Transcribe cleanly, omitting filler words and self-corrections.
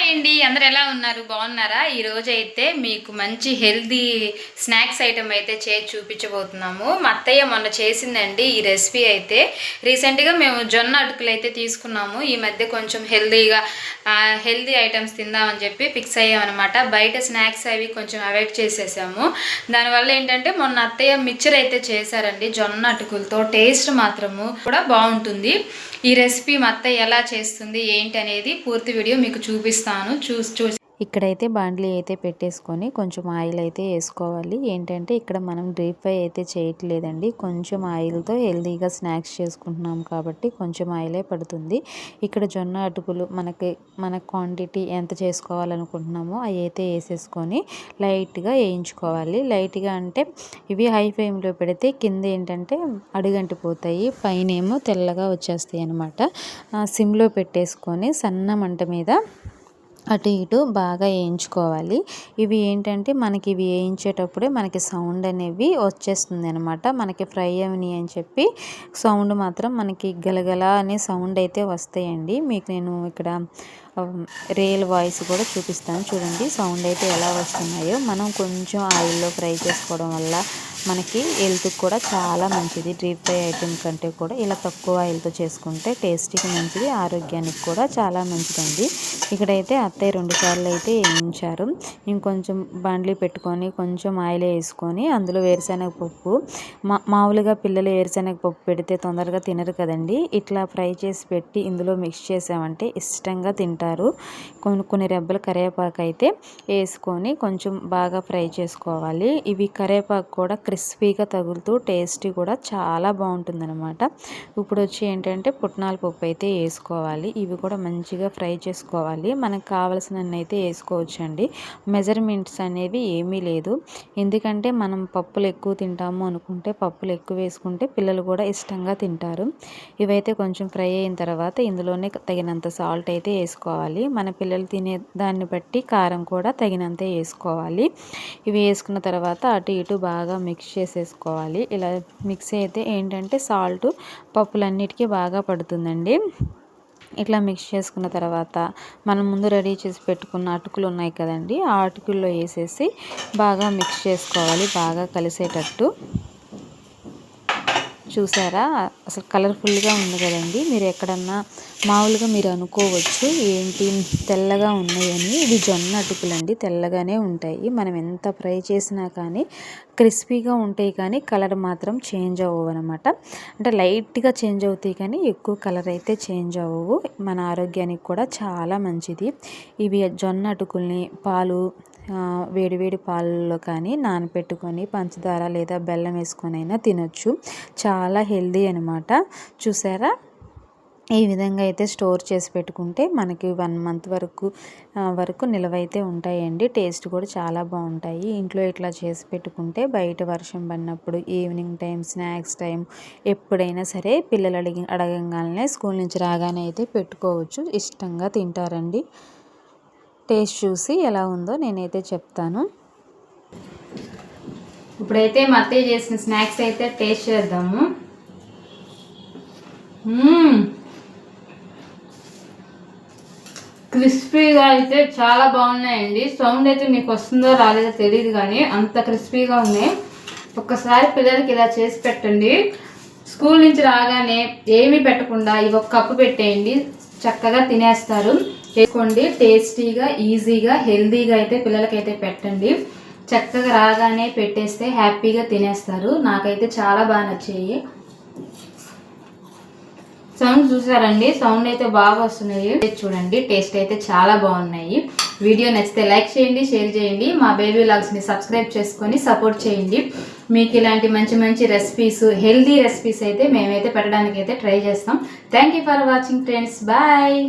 Hi అండి, అందరు ఎలా ఉన్నారు? బాగున్నారా? ఈరోజు అయితే మీకు మంచి హెల్దీ స్నాక్స్ ఐటమ్ అయితే చేసి చూపించబోతున్నాము. మా అత్తయ్య మొన్న చేసిందండి ఈ రెసిపీ అయితే. రీసెంట్గా మేము జొన్న అటుకులు అయితే తీసుకున్నాము. ఈ మధ్య కొంచెం హెల్దీ ఐటమ్స్ తిందామని చెప్పి ఫిక్స్ అయ్యామన్నమాట. బయట స్నాక్స్ అవి కొంచెం అవాయిడ్ చేసేసాము. దానివల్ల ఏంటంటే మొన్న అత్తయ్య మిక్చర్ అయితే చేశారండి జొన్న అటుకులతో. టేస్ట్ మాత్రము కూడా బాగుంటుంది. ఈ రెసిపీ మా అత్తయ్య ఎలా చేస్తుంది ఏంటి అనేది పూర్తి వీడియో మీకు చూపిస్తాను. ఇక్కడైతే బాండ్లీ అయితే పెట్టేసుకొని కొంచెం ఆయిల్ అయితే వేసుకోవాలి. ఏంటంటే ఇక్కడ మనం డీప్ ఫ్రై అయితే చేయట్లేదండి, కొంచెం ఆయిల్తో హెల్దీగా స్నాక్స్ చేసుకుంటున్నాం కాబట్టి కొంచెం ఆయిలే పడుతుంది. ఇక్కడ జొన్న అటుకులు మన క్వాంటిటీ ఎంత చేసుకోవాలనుకుంటున్నామో అవి అయితే వేసేసుకొని లైట్గా వేయించుకోవాలి. లైట్గా అంటే ఇవి హై ఫ్లేమ్లో పెడితే కింద ఏంటంటే అడుగంటిపోతాయి, పైన ఏమో తెల్లగా వచ్చేస్తాయి అన్నమాట. సిమ్లో పెట్టేసుకొని సన్న మంట మీద అటు ఇటు బాగా వేయించుకోవాలి. ఇవి ఏంటంటే మనకి ఇవి వేయించేటప్పుడే మనకి సౌండ్ అనేవి వచ్చేస్తుంది అనమాట. మనకి ఫ్రై అవని అని చెప్పి సౌండ్ మాత్రం మనకి గలగల అనే సౌండ్ అయితే వస్తాయండి. మీకు నేను ఇక్కడ రియల్ వాయిస్ కూడా చూపిస్తాను చూడండి, సౌండ్ అయితే ఎలా వస్తున్నాయో. మనం కొంచెం ఆయిల్లో ఫ్రై చేసుకోవడం వల్ల మనకి హెల్త్కి కూడా చాలా మంచిది. డీప్ ఫ్రై ఐటెం కంటే కూడా ఇలా తక్కువ ఆయిల్తో చేసుకుంటే టేస్టీకి మంచిది, ఆరోగ్యానికి కూడా చాలా మంచిదండి. ఇక్కడైతే అత్తయ్య 2 సార్లు అయితే వేయించారు. ఇంకొంచెం బాండ్లీ పెట్టుకొని కొంచెం ఆయిల్ వేసుకొని అందులో వేరుశనగ పప్పు, మామూలుగా పిల్లలు వేరుశనగ పప్పు పెడితే తొందరగా తినరు కదండి. ఇట్లా ఫ్రై చేసి పెట్టి ఇందులో మిక్స్ చేసామంటే ఇష్టంగా తింటారు. కొన్ని రెబ్బలు కరివేపాకు అయితే వేసుకొని కొంచెం బాగా ఫ్రై చేసుకోవాలి. ఇవి కరివేపాకు కూడా క్రిస్పీగా తగులుతూ టేస్టీ కూడా చాలా బాగుంటుందన్నమాట. ఇప్పుడు వచ్చి ఏంటంటే పుట్నాల పప్పు అయితే వేసుకోవాలి. ఇవి కూడా మంచిగా ఫ్రై చేసుకోవాలి. మనకు కావాల్సినన్ని అయితే వేసుకోవచ్చండి. మెజర్మెంట్స్ అనేవి ఏమీ లేదు, ఎందుకంటే మనం పప్పులు ఎక్కువ తింటాము అనుకుంటే పప్పులు ఎక్కువ వేసుకుంటే పిల్లలు కూడా ఇష్టంగా తింటారు. ఇవైతే కొంచెం ఫ్రై అయిన తర్వాత ఇందులోనే తగినంత సాల్ట్ అయితే వేసుకోవాలి. మన పిల్లలు తినే దాన్ని బట్టి కారం కూడా తగినంత వేసుకోవాలి. ఇవి వేసుకున్న తర్వాత అటు ఇటు బాగా మిక్స్ చేసేసుకోవాలి. ఇలా మిక్స్ అయితే ఏంటంటే సాల్ట్ పప్పులన్నిటికీ బాగా పడుతుందండి. ఇట్లా మిక్స్ చేసుకున్న తర్వాత మనం ముందు రెడీ చేసి పెట్టుకున్న అటుకులు ఉన్నాయి కదండి, ఆ అటుకుల్లో వేసేసి బాగా మిక్స్ చేసుకోవాలి, బాగా కలిసేటట్టు. చూసారా అసలు కలర్ఫుల్గా ఉంది కదండి. మీరు ఎక్కడన్నా మామూలుగా మీరు అనుకోవచ్చు ఏంటి తెల్లగా ఉన్నాయని, ఇవి జొన్న అటుకులండి, తెల్లగానే ఉంటాయి. మనం ఎంత ఫ్రై చేసినా కానీ క్రిస్పీగా ఉంటాయి, కానీ కలర్ మాత్రం చేంజ్ అవ్వవు అనమాట. అంటే లైట్గా చేంజ్ అవుతాయి కానీ ఎక్కువ కలర్ అయితే చేంజ్ అవ్వవు. మన ఆరోగ్యానికి కూడా చాలా మంచిది. ఇవి జొన్న అటుకుల్ని వేడివేడి పాలలో కానీ నానపెట్టుకొని పంచదార లేదా బెల్లం వేసుకొని అయినా తినొచ్చు. చాలా హెల్దీ అనమాట. చూసారా, ఈ విధంగా అయితే స్టోర్ చేసి పెట్టుకుంటే మనకి 1 మంత్ వరకు నిలవైతే ఉంటాయండి. టేస్ట్ కూడా చాలా బాగుంటాయి. ఇంట్లో ఇట్లా చేసి పెట్టుకుంటే బయట వర్షం పడినప్పుడు ఈవినింగ్ టైం స్నాక్స్ టైం ఎప్పుడైనా సరే పిల్లలు అడగంగానే స్కూల్ నుంచి రాగానే అయితే పెట్టుకోవచ్చు, ఇష్టంగా తింటారండి. టేస్ట్ చూసి ఎలా ఉందో నేనైతే చెప్తాను. ఇప్పుడైతే మా అత్తయ్య చేసిన స్నాక్స్ అయితే టేస్ట్ చేద్దాము. క్రిస్పీగా అయితే చాలా బాగున్నాయండి. సౌండ్ అయితే మీకు వస్తుందో రాలేదో తెలియదు కానీ అంత క్రిస్పీగా ఉన్నాయి. ఒక్కసారి పిల్లలకి ఇలా చేసి పెట్టండి. స్కూల్ నుంచి రాగానే ఏమీ పెట్టకుండా ఇవి 1 కప్పు పెట్టేయండి, చక్కగా తినేస్తారు. వేసుకోండి, టేస్టీగా ఈజీగా హెల్దీగా అయితే పిల్లలకైతే పెట్టండి. చక్కగా రాగానే పెట్టేస్తే హ్యాపీగా తినేస్తారు. నాకైతే చాలా బాగా నచ్చాయి. సౌండ్ చూసారండి, సౌండ్ అయితే బాగా వస్తున్నాయి. చూడండి, టేస్ట్ అయితే చాలా బాగున్నాయి. వీడియో నచ్చితే లైక్ చేయండి, షేర్ చేయండి. మా బేబీ వ్లాగ్స్ని సబ్స్క్రైబ్ చేసుకొని సపోర్ట్ చేయండి. మీకు ఇలాంటి మంచి మంచి రెసిపీస్, హెల్దీ రెసిపీస్ అయితే మేమైతే పెట్టడానికి అయితే ట్రై చేస్తాం. Thank you for watching friends. Bye.